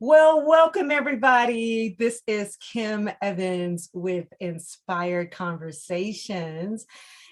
Well, welcome everybody. This is Kim Evans with Inspired Conversations.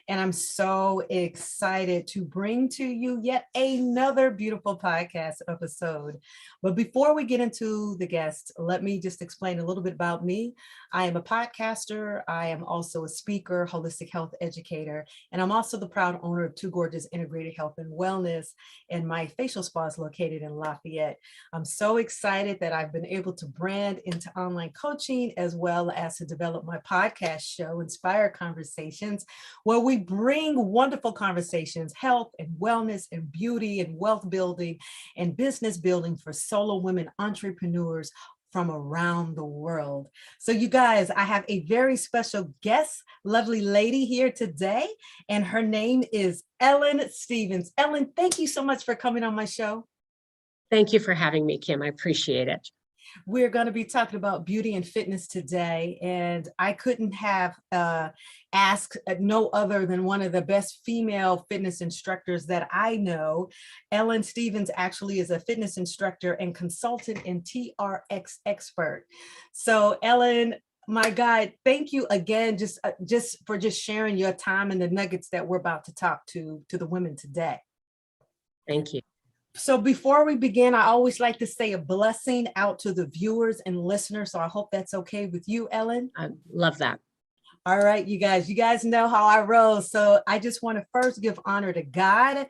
And I'm so excited to bring to you yet another beautiful podcast episode. But before we get into the guests, let me just explain a little bit about me. I am a podcaster. I am also a speaker, holistic health educator, and I'm also the proud owner of Two Gorgeous Integrated Health and Wellness and Myofascial spas located in Lafayette. I'm so excited that I've been able to brand into online coaching as well as to develop my podcast show, Inspired Conversations, where we bring wonderful conversations, health and wellness and beauty and wealth building and business building for solo women entrepreneurs from around the world. So you guys, I have a very special guest, lovely lady here today, and her name is Ellen Stevens. Ellen, thank you so much for coming on my show. Thank you for having me, Kim. I appreciate it. We're going to be talking about beauty and fitness today, and I couldn't have asked no other than one of the best female fitness instructors that I know. Ellen Stevens actually is a fitness instructor and consultant and TRX expert. So Ellen, my God, thank you again just for sharing your time and the nuggets that we're about to talk to the women today. Thank you. So before we begin, I always like to say a blessing out to the viewers and listeners. So I hope that's okay with you, Ellen. I love that. All right, you guys know how I roll. So I just want to first give honor to God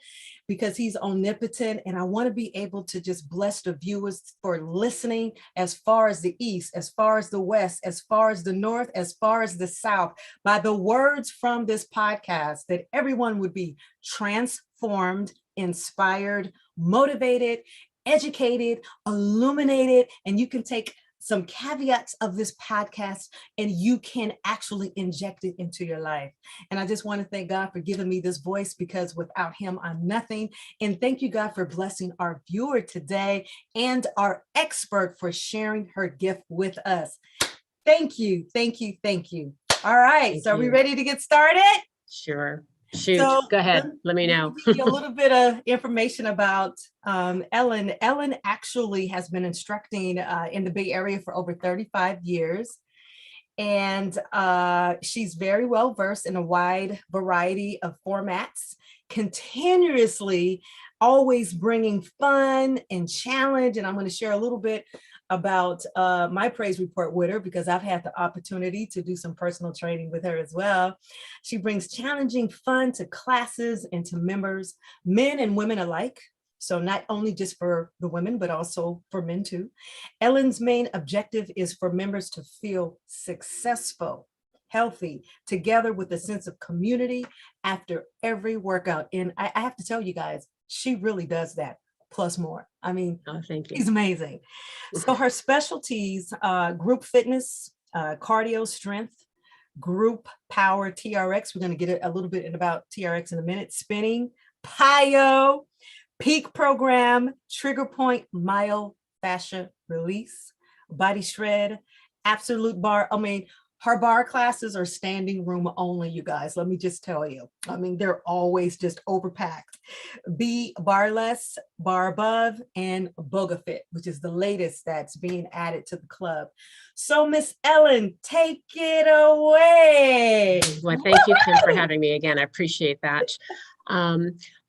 because he's omnipotent. And I want to be able to just bless the viewers for listening as far as the East, as far as the West, as far as the North, as far as the South, by the words from this podcast, that everyone would be transformed, inspired, motivated, educated, illuminated, and you can take some caveats of this podcast and you can actually inject it into your life. And I just want to thank God for giving me this voice, because without him, I'm nothing. And thank you, God, for blessing our viewer today and our expert for sharing her gift with us. Thank you, thank you, thank you. All right, so are we ready to get started? Sure. Shoot, so, go ahead. Let me know. Give you a little bit of information about Ellen. Ellen actually has been instructing in the Bay Area for over 35 years. And she's very well versed in a wide variety of formats, continuously always bringing fun and challenge. And I'm going to share a little bit about my praise report with her, because I've had the opportunity to do some personal training with her as well. She brings challenging fun to classes and to members, men and women alike. So not only just for the women, but also for men too. Ellen's main objective is for members to feel successful, healthy, together with a sense of community after every workout. And I have to tell you guys, she really does that, plus more. I mean, thank you. She's amazing. So her specialties, group fitness, cardio strength, group power, TRX. We're going to get a little bit about TRX in a minute. Spinning, PIYO, peak program, trigger point, myofascial release, BodyShred, absolute bar. I mean, her bar classes are standing room only, you guys. Let me just tell you. I mean, they're always just overpacked. BBarreless, BarreAbove, and BogaFit, which is the latest that's being added to the club. So Miss Ellen, take it away. Well, thank you, Kim, for having me again. I appreciate that.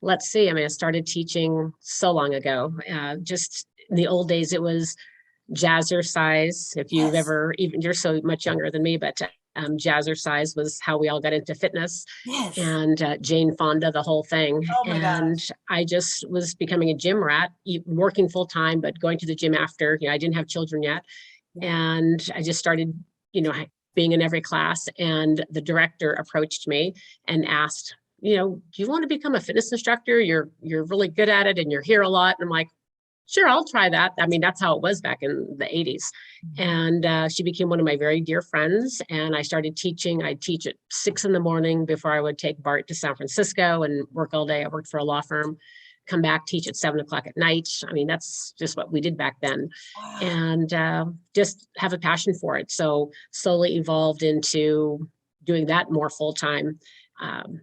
Let's see. I mean, I started teaching so long ago. Just in the old days, it was jazzercise. If you've ever, even you're so much younger than me, but jazzercise was how we all got into fitness. Yes. And Jane Fonda, the whole thing. Oh my and gosh. I just was becoming a gym rat, working full time, but going to the gym after. I didn't have children yet, and I just started, being in every class. And the director approached me and asked, do you want to become a fitness instructor? You're really good at it, and you're here a lot. And I'm like, sure, I'll try that. I mean, that's how it was back in the 80s. And she became one of my very dear friends. And I started teaching. I'd teach at 6 a.m. before I would take Bart to San Francisco and work all day. I worked for a law firm, come back, teach at 7 o'clock at night. I mean, that's just what we did back then. Wow. And just have a passion for it. So slowly evolved into doing that more full time.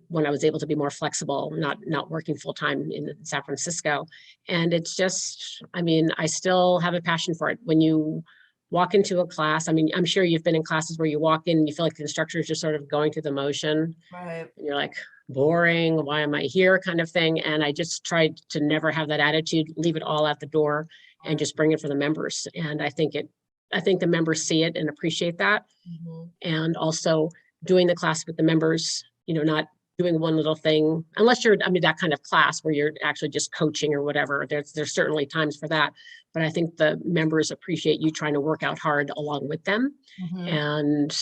when I was able to be more flexible, not working full time in San Francisco. And it's just, I mean, I still have a passion for it. When you walk into a class, I mean, I'm sure you've been in classes where you walk in and you feel like the instructor is just sort of going through the motion. Right. And you're like, boring, why am I here kind of thing. And I just tried to never have that attitude, leave it all at the door and just bring it for the members. And I think the members see it and appreciate that. Mm-hmm. And also doing the class with the members, you know, not doing one little thing, unless you're, I mean, that kind of class where you're actually just coaching or whatever. There's certainly times for that. But I think the members appreciate you trying to work out hard along with them. Mm-hmm. And,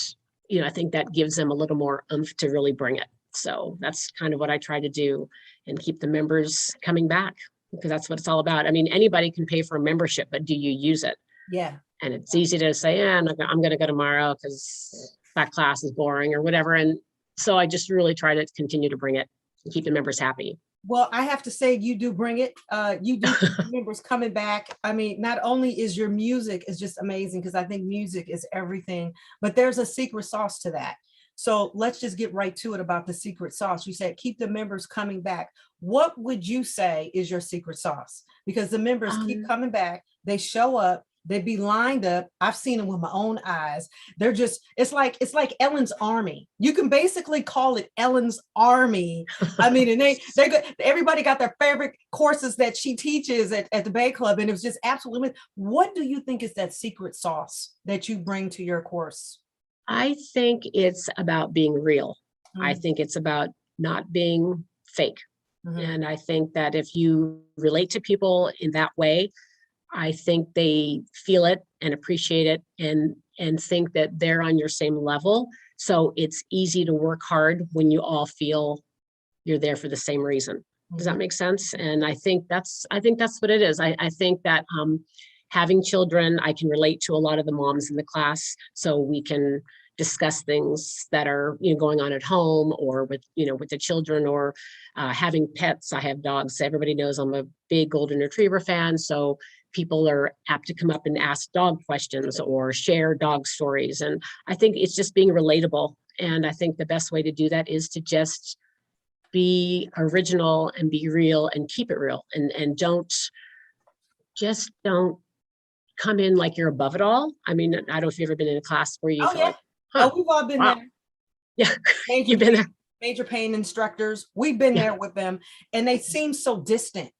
you know, I think that gives them a little more oomph to really bring it. So that's kind of what I try to do and keep the members coming back, because that's what it's all about. I mean, anybody can pay for a membership, but do you use it? Yeah. And it's easy to say, yeah, I'm going to go tomorrow because that class is boring or whatever. And so I just really try to continue to bring it and keep the members happy. Well, I have to say you do bring it. You do keep the members coming back. I mean, not only is your music is just amazing, because I think music is everything, but there's a secret sauce to that. So let's just get right to it about the secret sauce. You said keep the members coming back. What would you say is your secret sauce? Because the members keep coming back, they show up, they be lined up. I've seen them with my own eyes. They're just, it's like Ellen's Army. You can basically call it Ellen's Army. I mean, and everybody got their favorite courses that she teaches at the Bay Club. And it was just absolutely, what do you think is that secret sauce that you bring to your course? I think it's about being real. Mm-hmm. I think it's about not being fake. Mm-hmm. And I think that if you relate to people in that way, I think they feel it and appreciate it and think that they're on your same level. So it's easy to work hard when you all feel you're there for the same reason. Does that make sense? And I think that's what it is. I think that having children, I can relate to a lot of the moms in the class, so we can discuss things that are, you know, going on at home or with, you know, with the children, or having pets. I have dogs. Everybody knows I'm a big golden retriever fan. So people are apt to come up and ask dog questions or share dog stories. And I think it's just being relatable. And I think the best way to do that is to just be original and be real and keep it real, and don't come in like you're above it all. I mean, I don't know if you've ever been in a class where you feel like, huh, we've all been there. Yeah, you've been there. Major pain instructors, we've been there with them, and they seem so distant.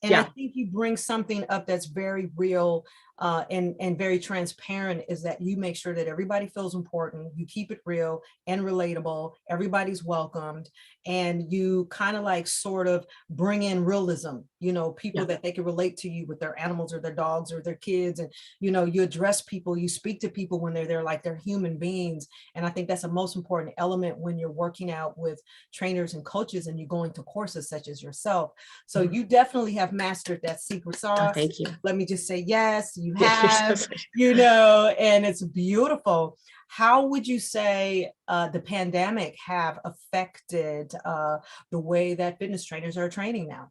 And I think you bring something up that's very real and very transparent, is that you make sure that everybody feels important. You keep it real and relatable. Everybody's welcomed. And you kind of like sort of bring in realism, you know, people that they can relate to you with their animals or their dogs or their kids. And, you know, you address people, you speak to people when they're there like they're human beings. And I think that's the most important element when you're working out with trainers and coaches and you're going to courses such as yourself. So you definitely have mastered that secret sauce. Oh, thank you. Let me just say, yes, you have, you know, and it's beautiful. How would you say the pandemic have affected the way that fitness trainers are training now?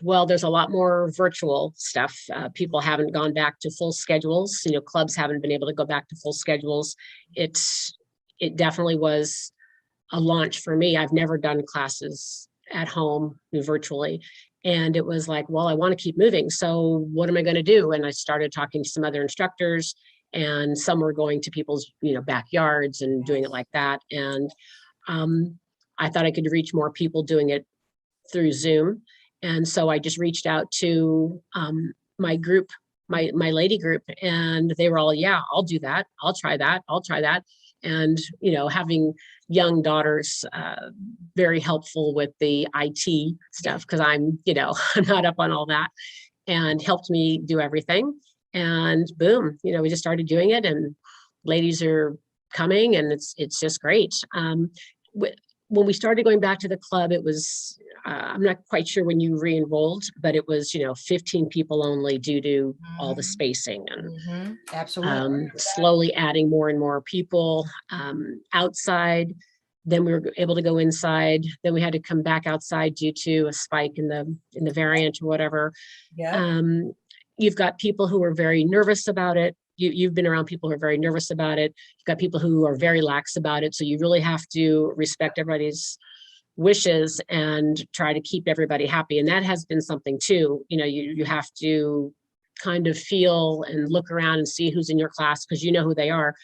Well, there's a lot more virtual stuff. People haven't gone back to full schedules. You know, clubs haven't been able to go back to full schedules. It definitely was a launch for me. I've never done classes at home virtually. And it was like, well, I want to keep moving. So what am I going to do? And I started talking to some other instructors, and some were going to people's, you know, backyards and doing it like that. And I thought I could reach more people doing it through Zoom. And so I just reached out to my group, my lady group, and they were all, yeah, I'll do that. I'll try that. I'll try that. And, you know, having young daughters, very helpful with the IT stuff, because I'm, you know, I'm not up on all that, and helped me do everything. And boom, you know, we just started doing it, and ladies are coming, and it's just great. When we started going back to the club, it was, I'm not quite sure when you re-enrolled, but it was, you know, 15 people only due to all the spacing, and absolutely slowly adding more and more people outside. Then we were able to go inside. Then we had to come back outside due to a spike in the variant or whatever. You've got people who are very nervous about it. you've been around people who are very nervous about it. You've got people who are very lax about it. So you really have to respect everybody's wishes and try to keep everybody happy. And that has been something too. You have to kind of feel and look around and see who's in your class, because you know who they are,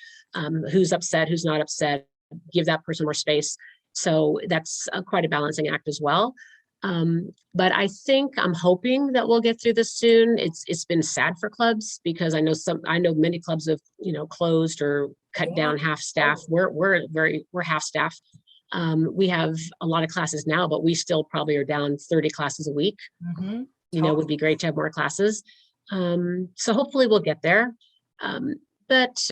who's upset, who's not upset, give that person more space. So that's quite a balancing act as well. But I'm hoping that we'll get through this soon. It's been sad for clubs, because I know many clubs have, closed or cut down half staff. We're half staff. We have a lot of classes now, but we still probably are down 30 classes a week. Mm-hmm. It would be great to have more classes. So hopefully we'll get there. But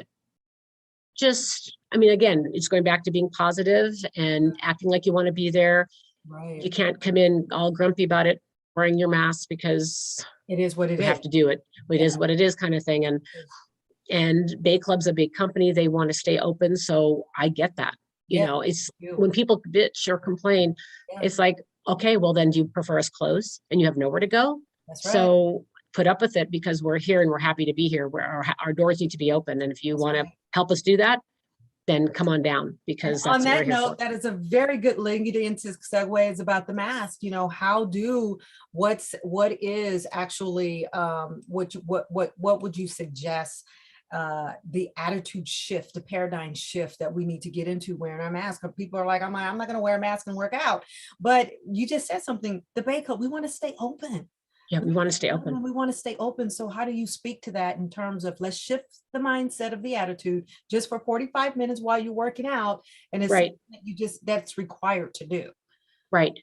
again, it's going back to being positive and acting like you want to be there. Right. You can't come in all grumpy about it, wearing your mask, because it is what it is. You have to do it. It is what it is, kind of thing. And Bay Club's a big company. They want to stay open. So I get that. It's when people bitch or complain, it's like, okay, well then do you prefer us close and you have nowhere to go? That's right. So put up with it, because we're here and we're happy to be here. Where our doors need to be open. And if you want to help us do that, then come on down, because that's on that what we're here note, for. that is a very good leading into segues about the mask. What is actually what would you suggest the attitude shift, the paradigm shift that we need to get into wearing our mask? Because people are like, I'm not going to wear a mask and work out. But you just said something, the Bay Club, we want to stay open. Yeah, we want to stay open. We want to stay open. So how do you speak to that in terms of, let's shift the mindset of the attitude just for 45 minutes while you're working out, and it's right. That's required to do. Right.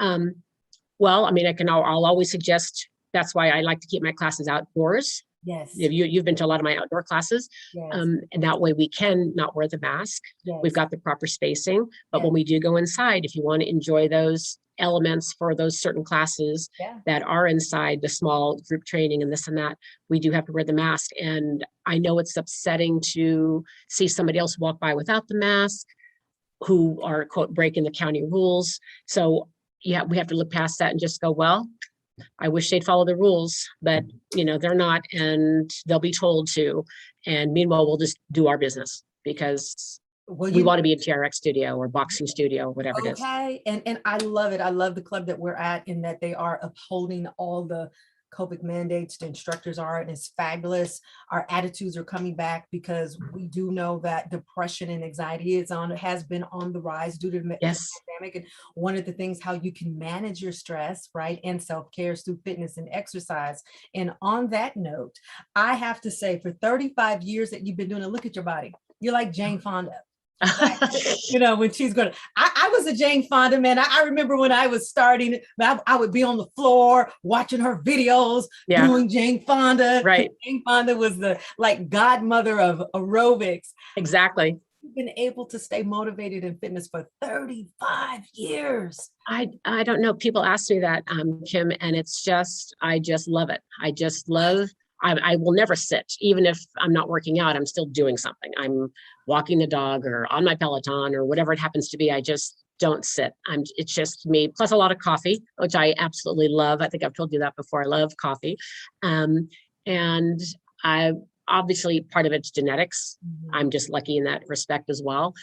Well, I'll always suggest, that's why I like to keep my classes outdoors. Yes. You've been to a lot of my outdoor classes. Yes. And that way we can not wear the mask. Yes. We've got the proper spacing, but when we do go inside, if you want to enjoy those elements for those certain classes that are inside the small group training and this and that, we do have to wear the mask. And I know it's upsetting to see somebody else walk by without the mask, who are, quote, breaking the county rules. So we have to look past that and just go, well, I wish they'd follow the rules, but they're not, and they'll be told to. And meanwhile, we'll just do our business, because we want to be a TRX studio or boxing studio, whatever it is. Okay. And I love it. I love the club that we're at, in that they are upholding all the COVID mandates. The instructors are, and it's fabulous. Our attitudes are coming back, because we do know that depression and anxiety has been on the rise due to the pandemic. And one of the things, how you can manage your stress, right, and self-care is through fitness and exercise. And on that note, I have to say, for 35 years that you've been doing it, look at your body. You're like Jane Fonda. When she's going to, I was a Jane Fonda, man. I remember when I was starting, I would be on the floor watching her videos, doing Jane Fonda. Right. Jane Fonda was the godmother of aerobics. Exactly. You've been able to stay motivated in fitness for 35 years. I don't know. People ask me that, Kim, and I just love it. I will never sit. Even if I'm not working out, I'm still doing something. I'm walking the dog or on my Peloton or whatever it happens to be. I just don't sit. It's just me, plus a lot of coffee, which I absolutely love. I think I've told you that before. I love coffee. And I obviously, part of it's genetics. Mm-hmm. I'm just lucky in that respect as well.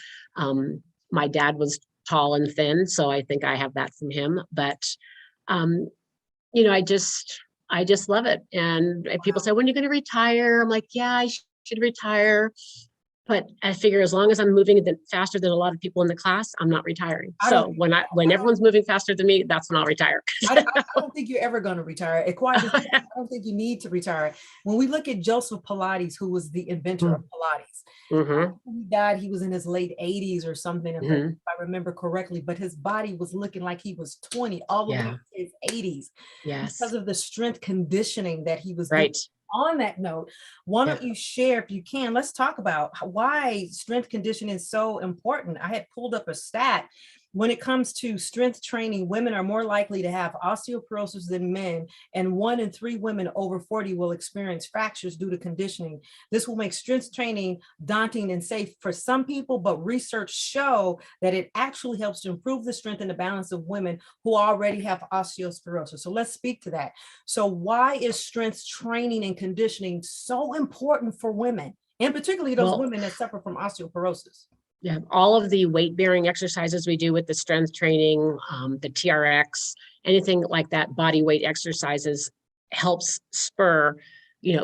My dad was tall and thin, so I think I have that from him. But, I just love it. And people say, when are you going to retire? I'm like, yeah, I should retire. But I figure as long as I'm moving faster than a lot of people in the class, I'm not retiring. So when everyone's moving faster than me, that's when I'll retire. I don't think you're ever going to retire. I don't think you need to retire. When we look at Joseph Pilates, who was the inventor of Pilates, he died, he was in his late 80s or something, if I remember correctly, but his body was looking like he was 20 all the way to his 80s. Yes. Because of the strength conditioning that he was doing. On that note, why don't you share, if you can, let's talk about why strength conditioning is so important. I had pulled up a stat when it comes to strength training, women are more likely to have osteoporosis than men, and 1 in 3 women over 40 will experience fractures due to conditioning. This will make strength training daunting and safe for some people, but research show that it actually helps to improve the strength and the balance of women who already have osteoporosis. So let's speak to that. So why is strength training and conditioning so important for women, and particularly those women that suffer from osteoporosis? Yeah, all of the weight bearing exercises we do with the strength training, the TRX, anything like that, body weight exercises helps spur,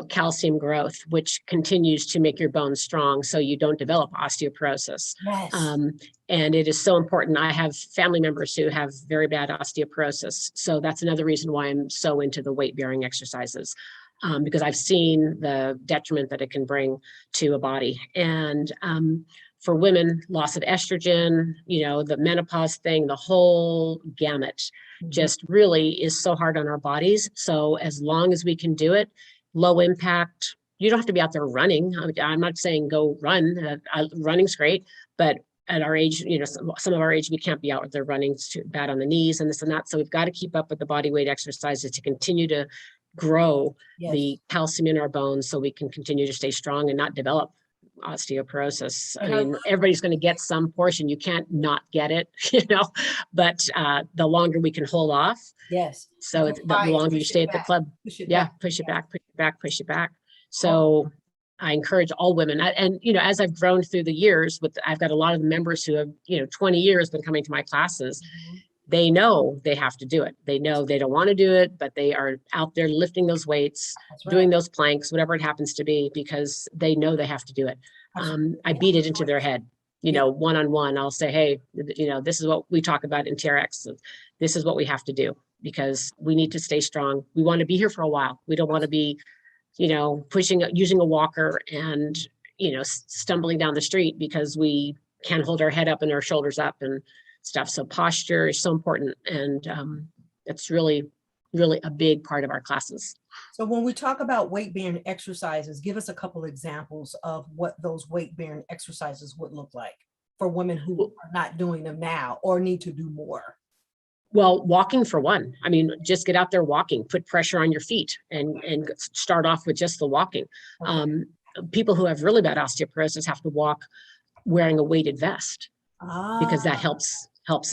calcium growth, which continues to make your bones strong so you don't develop osteoporosis. Yes. And it is so important. I have family members who have very bad osteoporosis. So that's another reason why I'm so into the weight bearing exercises. Because I've seen the detriment that it can bring to a body. And for women, loss of estrogen, the menopause thing, the whole gamut just really is so hard on our bodies. So as long as we can do it, low impact, you don't have to be out there running. I'm not saying go run, running's great, but at our age, some of our age, we can't be out there running. It's too bad on the knees and this and that. So we've got to keep up with the body weight exercises to continue to grow the calcium in our bones so we can continue to stay strong and not develop osteoporosis. I mean, everybody's going to get some portion. You can't not get it, but the longer we can hold off. Yes. So the longer you stay at the club. Push it back. So I encourage all women. And, as I've grown through the years I've got a lot of members who have, 20 years been coming to my classes. They know they have to do it. They know they don't want to do it, but they are out there lifting those weights, doing those planks, whatever it happens to be, because they know they have to do it. I beat it into their head, one-on-one. I'll say, hey, this is what we talk about in TRX. This is what we have to do because we need to stay strong. We want to be here for a while. We don't want to be, using a walker and, stumbling down the street because we can't hold our head up and our shoulders up and stuff. So posture is so important. And it's really, really a big part of our classes. So when we talk about weight bearing exercises, give us a couple examples of what those weight bearing exercises would look like for women who are not doing them now or need to do more. Well, walking for one. I mean, just get out there walking, put pressure on your feet and start off with just the walking. People who have really bad osteoporosis have to walk wearing a weighted vest because that helps.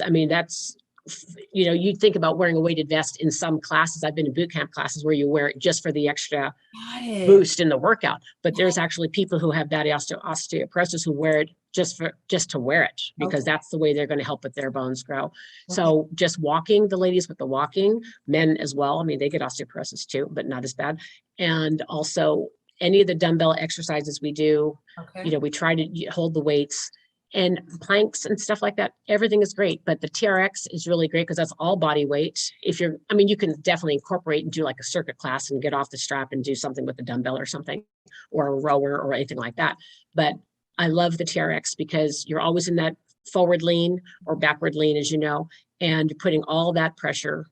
I mean, that's, you think about wearing a weighted vest in some classes. I've been in boot camp classes where you wear it just for the extra boost in the workout. But there's actually people who have bad osteoporosis who wear it just to wear it because that's the way they're going to help with their bones grow. So just walking, the ladies with the walking, men as well. I mean, they get osteoporosis too, but not as bad. And also any of the dumbbell exercises we do, we try to hold the weights. And planks and stuff like that, everything is great. But the TRX is really great because that's all body weight. You can definitely incorporate and do like a circuit class and get off the strap and do something with a dumbbell or something, or a rower or anything like that. But I love the TRX because you're always in that forward lean or backward lean, as you know, and you're putting all that pressure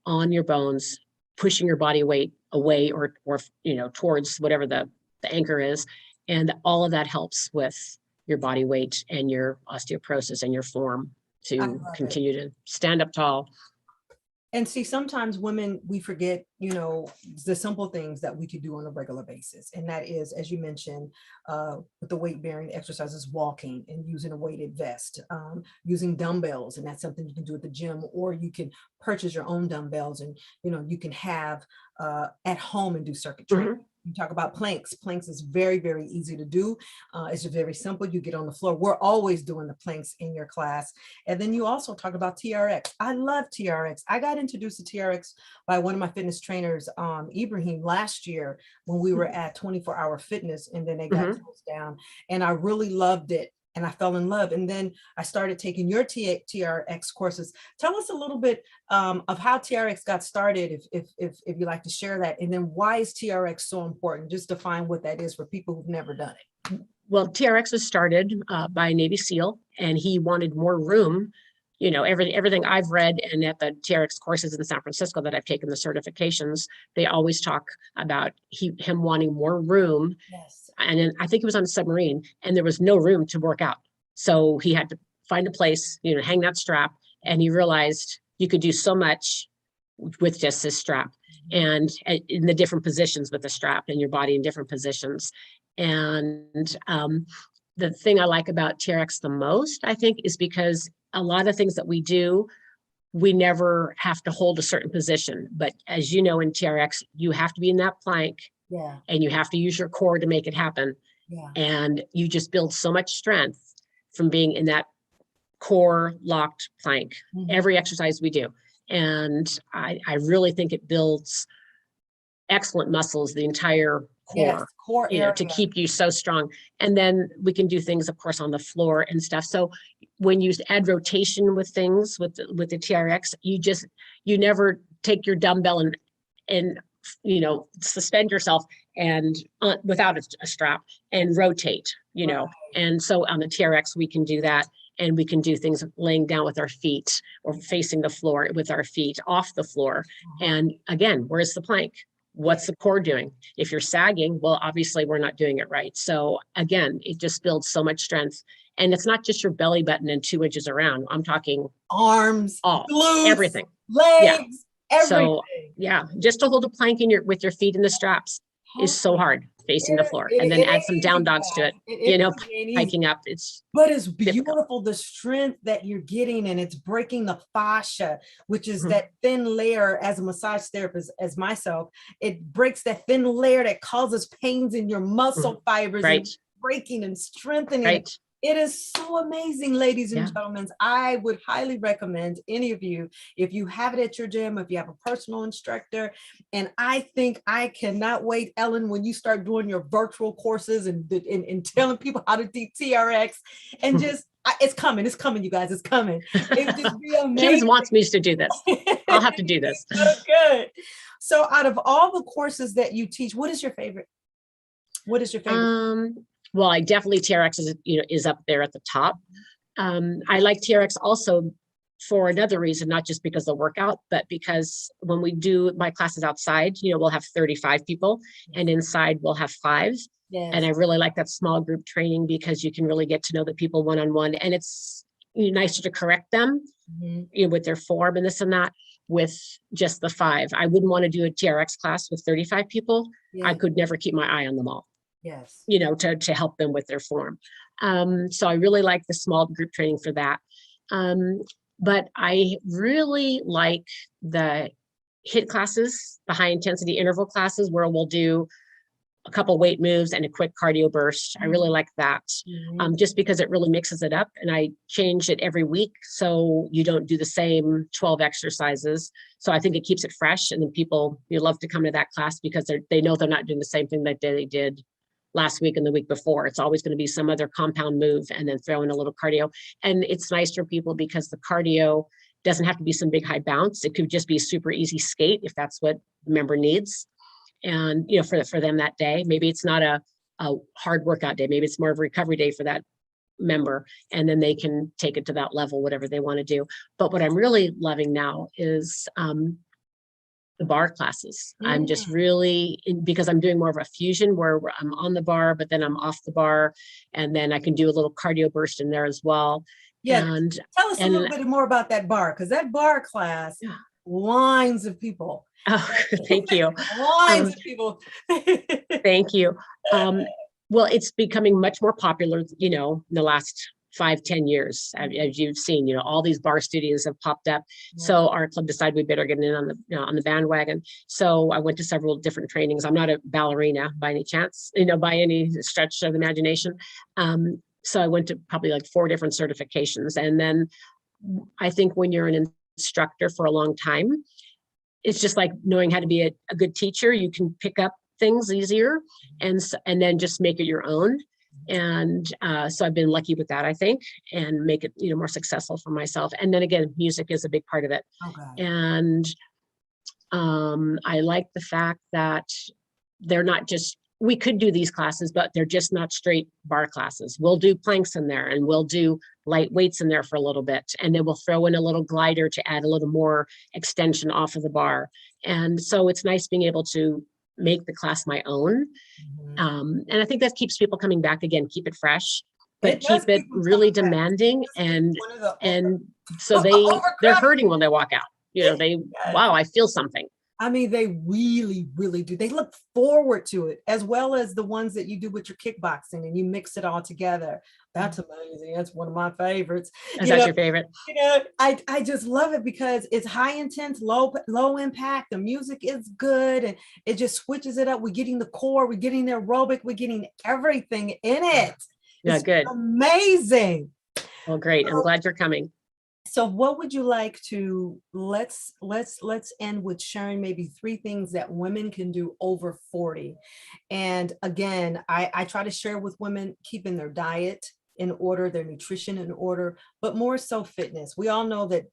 on your bones, pushing your body weight away or towards whatever the anchor is. And all of that helps with your body weight and your osteoporosis and your form to continue to stand up tall. And see, sometimes women, we forget, the simple things that we could do on a regular basis. And that is, as you mentioned, with the weight bearing exercises, walking and using a weighted vest, using dumbbells. And that's something you can do at the gym, or you can purchase your own dumbbells and, you can have at home and do circuit training. You talk about planks. Planks is very, very easy to do. It's just very simple. You get on the floor. We're always doing the planks in your class. And then you also talk about TRX. I love TRX. I got introduced to TRX by one of my fitness trainers, Ibrahim, last year when we were at 24-Hour Fitness, and then they got closed down. And I really loved it. And I fell in love. And then I started taking your TRX courses. Tell us a little bit of how TRX got started, if you like to share that. And then why is TRX so important? Just define what that is for people who've never done it. Well, TRX was started by a Navy SEAL, and he wanted more room. Everything I've read and at the TRX courses in San Francisco that I've taken the certifications, they always talk about him wanting more room. Yes. And then I think he was on a submarine and there was no room to work out. So he had to find a place, hang that strap. And he realized you could do so much with just this strap, and in the different positions with the strap and your body in different positions. And the thing I like about TRX the most, I think, is because a lot of things that we do, we never have to hold a certain position. But as you know, in TRX, you have to be in that plank, and you have to use your core to make it happen. And you just build so much strength from being in that core locked plank, every exercise we do. And I really think it builds excellent muscles, the entire core, core area, to keep you so strong. And then we can do things, of course, on the floor and stuff. So when you add rotation with things with the TRX, you never take your dumbbell and suspend yourself and without a strap and rotate, and so on the TRX, we can do that. And we can do things laying down with our feet or facing the floor with our feet off the floor. And again, where's the plank? What's the core doing? If you're sagging, well, obviously we're not doing it right. So again, it just builds so much strength. And it's not just your belly button and 2 inches around. I'm talking arms, glutes, everything, legs, everything. So just to hold a plank with your feet in the straps is so hard, facing the floor, and then add some down dogs to it, hiking up. But it's beautiful, the strength that you're getting, and it's breaking the fascia, which is that thin layer. As a massage therapist, as myself, it breaks that thin layer that causes pains in your muscle fibers, and breaking and strengthening it. It is so amazing, ladies and gentlemen. I would highly recommend any of you, if you have it at your gym, if you have a personal instructor. And I think I cannot wait, Ellen, when you start doing your virtual courses and telling people how to do TRX, and just, it's coming, you guys, it's coming. It would just be amazing. Kim wants me to do this. I'll have to do this. So good. So out of all the courses that you teach, what is your favorite? Well, I definitely, TRX is up there at the top. I like TRX also for another reason, not just because of the workout, but because when we do my classes outside, we'll have 35 people, and inside we'll have 5. And I really like that small group training because you can really get to know the people one-on-one, and it's nicer to correct them with their form and this and that. With just the 5, I wouldn't want to do a TRX class with 35 people. I could never keep my eye on them all. To help them with their form. So I really like the small group training for that. But I really like the HIIT classes, the high intensity interval classes, where we'll do a couple weight moves and a quick cardio burst. I really like that, just because it really mixes it up, and I change it every week. So you don't do the same 12 exercises. So I think it keeps it fresh, and then people, love to come to that class because they know they're not doing the same thing that they did last week and the week before. It's always going to be some other compound move and then throw in a little cardio. And it's nice for people because the cardio doesn't have to be some big high bounce. It could just be a super easy skate if that's what the member needs. And, for them that day, maybe it's not a hard workout day. Maybe it's more of a recovery day for that member. And then they can take it to that level, whatever they want to do. But what I'm really loving now is, the bar classes. I'm just really, because I'm doing more of a fusion where I'm on the bar, but then I'm off the bar, and then I can do a little cardio burst in there as well. And tell us a little bit more about that bar, because that bar class, lines of people. Oh, thank you. Lines of people. Thank you. Well, it's becoming much more popular, in the last 5-10 years, as you've seen, all these bar studios have popped up. So our club decided we better get in on the bandwagon. So I went to several different trainings. I'm not a ballerina by any chance, by any stretch of the imagination. So I went to probably like 4 different certifications. And then I think when you're an instructor for a long time, it's just like knowing how to be a good teacher. You can pick up things easier and then just make it your own. And so I've been lucky with that, I think, and make it, more successful for myself. And then again, music is a big part of it. And I like the fact that they're not just, we could do these classes, but they're just not straight bar classes. We'll do planks in there, and we'll do light weights in there for a little bit. And then we'll throw in a little glider to add a little more extension off of the bar. And so it's nice being able to make the class my own. And I think that keeps people coming back again, keep it fresh. but does keep it keep them really coming back. demanding, and One of the so they're overcrowded. hurting when they walk out. Yes. Wow, I feel something. I mean, they really, really do. They look forward to it, as well as the ones that you do with your kickboxing and you mix it all together. That's amazing. That's one of my favorites. Is that your favorite? I just love it because it's high intense, low impact. The music is good and it just switches it up. We're getting the core, we're getting the aerobic, we're getting everything in it. Yeah, It's good. amazing. Well, great. I'm glad you're coming. So what would you like to, let's end with sharing maybe 3 things that women can do over 40. And again, I try to share with women keeping their diet in order, their nutrition in order, but more so fitness. We all know that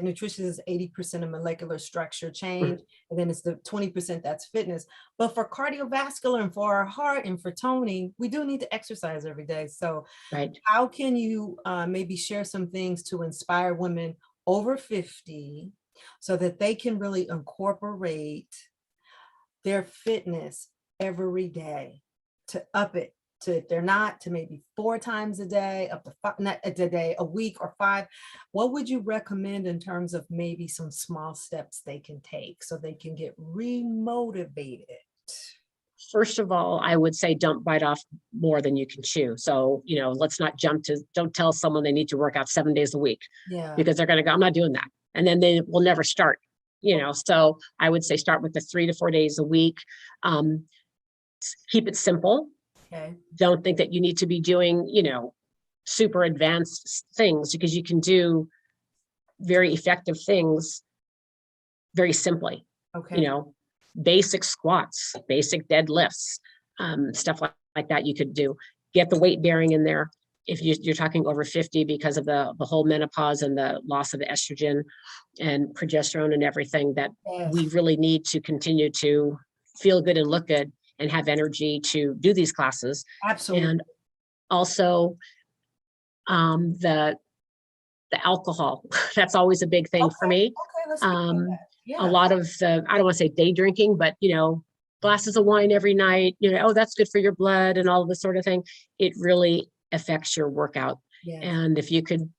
nutrition is 80% of molecular structure change, and then it's the 20% that's fitness. But for cardiovascular and for our heart and for toning, we do need to exercise every day. So right. How can you maybe share some things to inspire women over 50 so that they can really incorporate their fitness every day to up it to, if they're not, to maybe 4 times a day, up to 5, not a day, a week, or 5? What would you recommend in terms of maybe some small steps they can take so they can get remotivated? First of all, I would say don't bite off more than you can chew. So, let's not don't tell someone they need to work out 7 days a week, because they're going to go, I'm not doing that. And then they will never start, so I would say start with the 3 to 4 days a week. Keep it simple. Okay. Don't think that you need to be doing, super advanced things, because you can do very effective things very simply. Okay. Basic squats, basic deadlifts, stuff like that you could do. Get the weight bearing in there if you're talking over 50, because of the whole menopause and the loss of estrogen and progesterone and everything that we really need to continue to feel good and look good and have energy to do these classes. Absolutely. And also the alcohol, that's always a big thing for me. Okay, let's a lot of the, I don't want to say day drinking, but glasses of wine every night, oh, that's good for your blood and all of this sort of thing. It really affects your workout. And if you could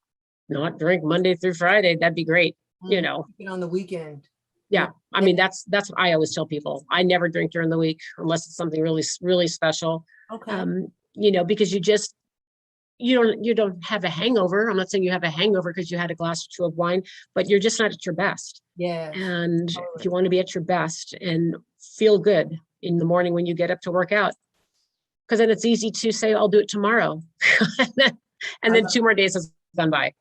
not drink Monday through Friday, that'd be great. Keep it on the weekend. Yeah. I mean, that's what I always tell people. I never drink during the week unless it's something really, really special. Okay. Because you don't have a hangover. I'm not saying you have a hangover because you had a glass or 2 of wine, but you're just not at your best. Yeah. And if you want to be at your best and feel good in the morning when you get up to work out, because then it's easy to say, I'll do it tomorrow. and then 2 more days has gone by,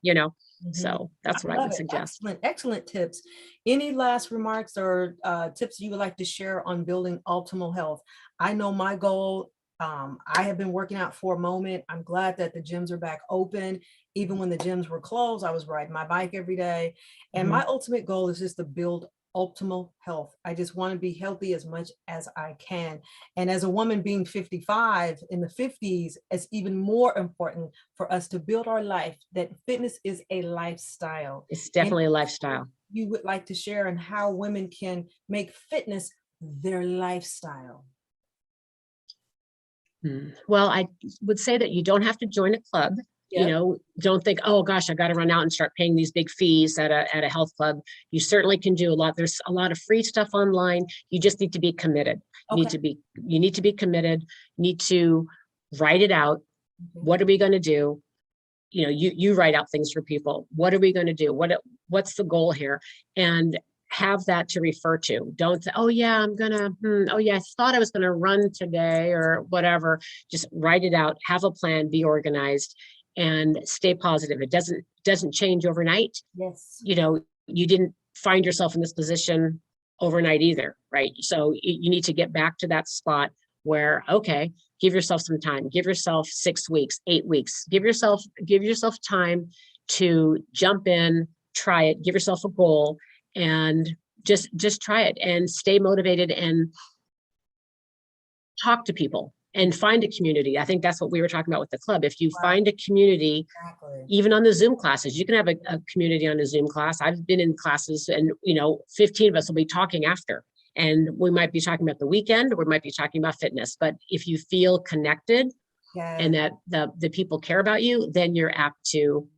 So that's what I would suggest. Excellent tips. Any last remarks or tips you would like to share on building optimal health? I know my goal, I have been working out for a moment. I'm glad that the gyms are back open. Even when the gyms were closed, I was riding my bike every day. And my ultimate goal is just to build optimal health. I just want to be healthy as much as I can. And as a woman being 55 in the 50s, it's even more important for us to build our life, that fitness is a lifestyle. It's definitely a lifestyle. You would like to share on how women can make fitness their lifestyle? Well, I would say that you don't have to join a club. Don't think, oh gosh, I got to run out and start paying these big fees at a health club. You certainly can do a lot. There's a lot of free stuff online. You just need to be committed. You need to be committed. You need to write it out. What are we going to do? You write out things for people. What are we going to do? What's the goal here? And have that to refer to. Don't say, oh yeah, I'm gonna, oh yeah, I thought I was gonna run today or whatever. Just write it out, have a plan, be organized, and stay positive. It doesn't change overnight. Yes. You didn't find yourself in this position overnight either, right? So you need to get back to that spot where, okay, give yourself some time, give yourself 6 weeks, 8 weeks, give yourself time to jump in, try it, give yourself a goal, and just try it and stay motivated and talk to people and find a community. I think that's what we were talking about with the club. If you find a community, even on the Zoom classes, you can have a community on a Zoom class. I've been in classes and 15 of us will be talking after, and we might be talking about the weekend, or we might be talking about fitness. But if you feel connected, and Yeah. that the people care about you, then you're apt to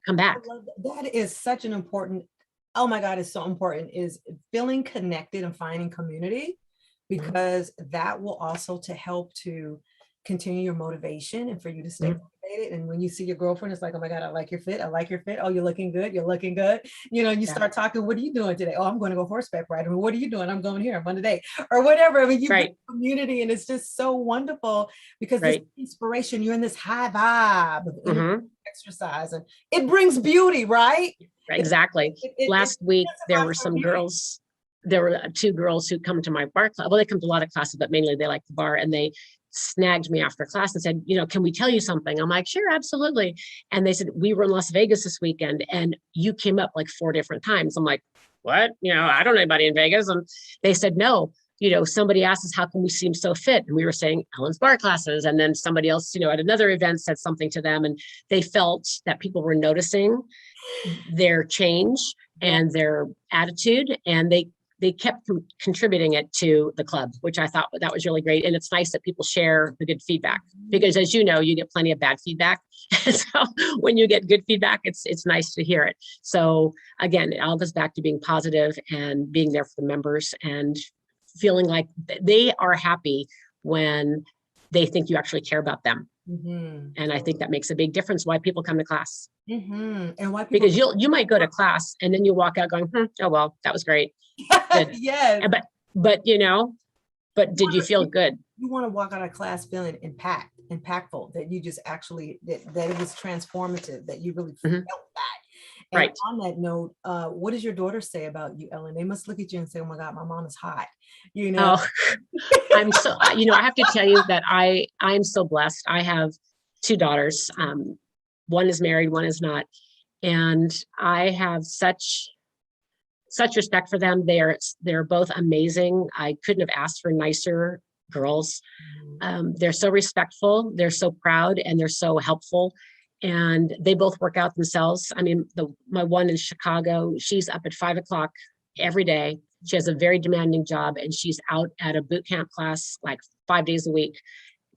come I back. love that. That is such an important, oh my God, it's so important, is feeling connected and finding community, Mhm. because that will also to help to continue your motivation and for you to stay Mhm. motivated. And when you see your girlfriend, it's like, oh my God, I like your fit. I like your fit. Oh, you're looking good. You're looking good. You know, you Yeah. start talking, what are you doing today? Oh, I'm going to go horseback riding. What are you doing? I'm going here. I'm on a date or whatever. I mean, you build Right. community, and it's just so wonderful because this Right. inspiration, you're in this high vibe of energy, Hmm. exercise, and it brings beauty, right? It, Exactly. it Last week, there intensifies were your some beauty. girls, there were two girls who come to my bar club. Well, they come to a lot of classes, but mainly they like the bar. And they snagged me after class and said, you know, can we tell you something? I'm like, sure, absolutely. And they said, we were in Las Vegas this weekend and you came up like 4 different times. I'm like, what? You know, I don't know anybody in Vegas. And they said, no, you know, somebody asked us, how come we seem so fit? And we were saying Ellen's bar classes. And then somebody else, you know, at another event said something to them, and they felt that people were noticing their change Yeah. and their attitude, and they kept contributing it to the club, which I thought that was really great. And it's nice that people share the good feedback, because as you know, you get plenty of bad feedback. So when you get good feedback, it's nice to hear it. So again, it all goes back to being positive and being there for the members and feeling like they are happy when they think you actually care about them. Mm-hmm. And I think that makes a big difference why people come to class. Mm-hmm. And why people, Because you might go to class and then you walk out going, oh, well, that was great. Good. yes, But, you know, but you did you wanna, feel good? you want to walk out of class feeling impactful, that you just actually, that it was transformative, that you really felt Mhm. that. And Right. on that note, what does your daughter say about you, Ellen? They must look at you and say, oh my God, my mom is hot, you know? Oh, I'm so, you know, I have to tell you that I'm so blessed. I have 2 daughters. One is married, one is not. And I have such respect for them. They're both amazing. I couldn't have asked for nicer girls. They're so respectful, they're so proud, and they're so helpful. And they both work out themselves. I mean, my one in Chicago, she's up at 5 o'clock every day. She has a very demanding job, and she's out at a boot camp class like 5 days a week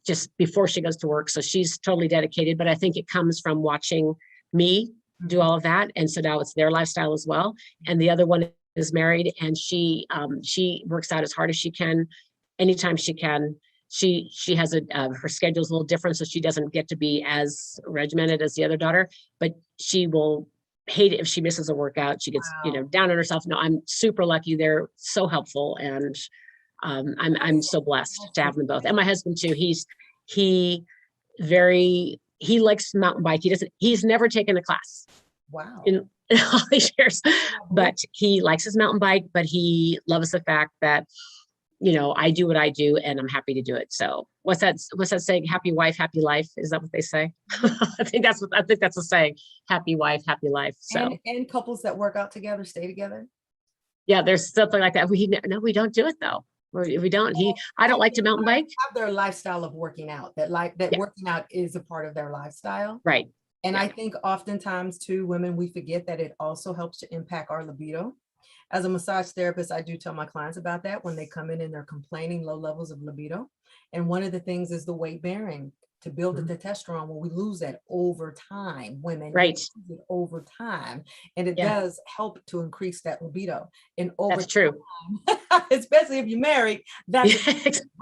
just before she goes to work. So she's totally dedicated. But I think it comes from watching me do all of that. And so now it's their lifestyle as well. And the other one is married, and she works out as hard as she can, anytime she can. She has her schedule's a little different, so she doesn't get to be as regimented as the other daughter, but she will hate it if she misses a workout. She gets, you know, Wow. down on herself. No, I'm super lucky. They're so helpful, and That I'm is so blessed to fantastic. have them both. And my husband too. He he likes mountain bike. He's never taken a class Wow. in all these years, but he likes his mountain bike, but he loves the fact that, you know, I do what I do and I'm happy to do it. So what's that saying? Happy wife, happy life. Is that what they say? I think that's a saying. Happy wife, happy life. So And couples that work out together stay together. yeah, there's something like that. No, we don't do it though. We don't. I don't And like they to mountain bike. have their lifestyle of working out, that Yeah, working out is a part of their lifestyle. right. And Yeah. I think oftentimes too, women, we forget that it also helps to impact our libido. As a massage therapist, I do tell my clients about that when they come in and they're complaining low levels of libido. And one of the things is the weight bearing to build the Mhm. testosterone. When we lose that over time, women, we Right. lose it over time, and it Yeah, does help to increase that libido. And over that's true. time, especially if you're married, that's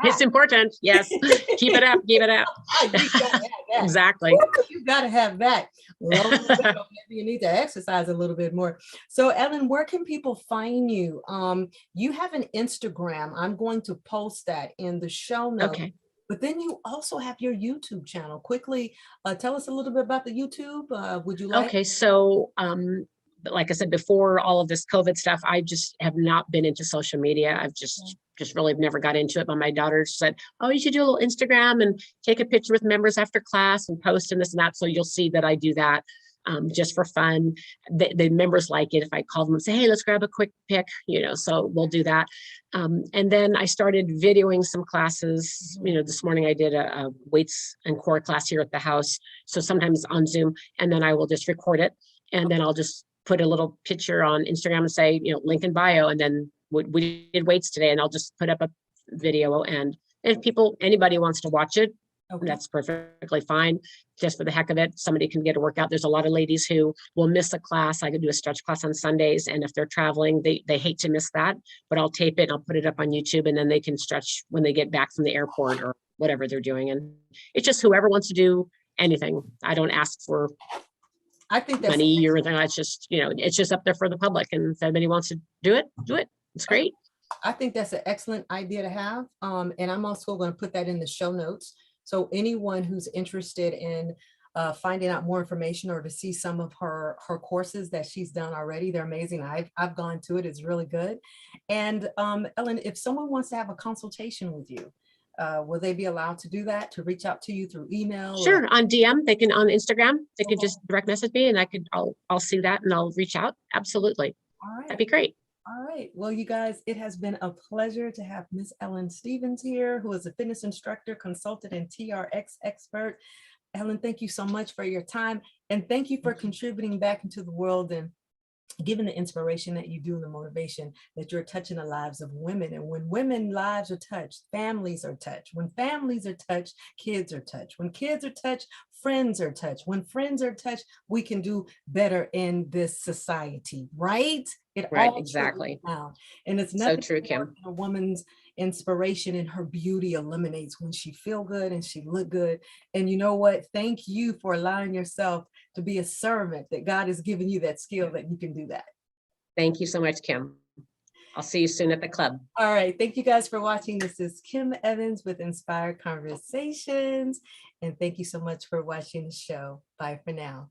It's important. Yes. Keep it up. Keep it up. you gotta have that. Exactly. Woo, you gotta have that. Low libido, maybe you need to exercise a little bit more. So Ellen, where can people find you? You have an Instagram. I'm going to post that in the show notes. Okay. But then you also have your YouTube channel. Quickly, tell us a little bit about the YouTube. Would you like? Okay. So, like I said, before all of this COVID stuff, I just have not been into social media. I've just really never got into it. But my daughter said, oh, you should do a little Instagram and take a picture with members after class and post and this and that. So you'll see that I do that. Just for fun. The members like it if I call them and say, hey, let's grab a quick pic, you know, so we'll do that. And then I started videoing some classes. You know, this morning I did a weights and core class here at the house. So sometimes on Zoom, and then I will just record it. And then I'll just put a little picture on Instagram and say, you know, link in bio. And then we did weights today, and I'll just put up a video. And if anybody wants to watch it, Okay. That's perfectly fine. Just for the heck of it, somebody can get a workout. There's a lot of ladies who will miss a class. I could do a stretch class on Sundays, and if they're traveling, they hate to miss that, but I'll tape it and I'll put it up on YouTube, and then they can stretch when they get back from the airport or whatever they're doing. And it's just whoever wants to do anything. I don't ask for I think that's money or anything. It's just, it's just up there for the public. And if anybody wants to do it, do it. It's great. I think that's an excellent idea to have. And I'm also going to put that in the show notes. So anyone who's interested in finding out more information or to see some of her courses that she's done already, they're amazing. I've gone to it. It's really good. And Ellen, if someone wants to have a consultation with you, will they be allowed to do that, to reach out to you through email? Sure. On DM, they can, on Instagram, they could just direct message me, and I'll see that and I'll reach out. Absolutely. All right. That'd be great. All right. Well, you guys, it has been a pleasure to have Miss Ellen Stevens here, who is a fitness instructor, consultant, and TRX expert. Ellen, thank you so much for your time. And thank you for contributing back into the world and given the inspiration that you do and the motivation that you're touching the lives of women. And when women lives are touched, families are touched. When families are touched, kids are touched. When kids are touched, friends are touched. When friends are touched, we can do better in this society, right? Right, exactly. And it's nothing so true, Kim. A woman's inspiration and her beauty eliminates when she feel good and she look good. And you know what? Thank you for allowing yourself to be a servant, that God has given you that skill that you can do that. Thank you so much, Kim. I'll see you soon at the club. All right. Thank you guys for watching. This is Kim Evans with Inspired Conversations. And thank you so much for watching the show. Bye for now.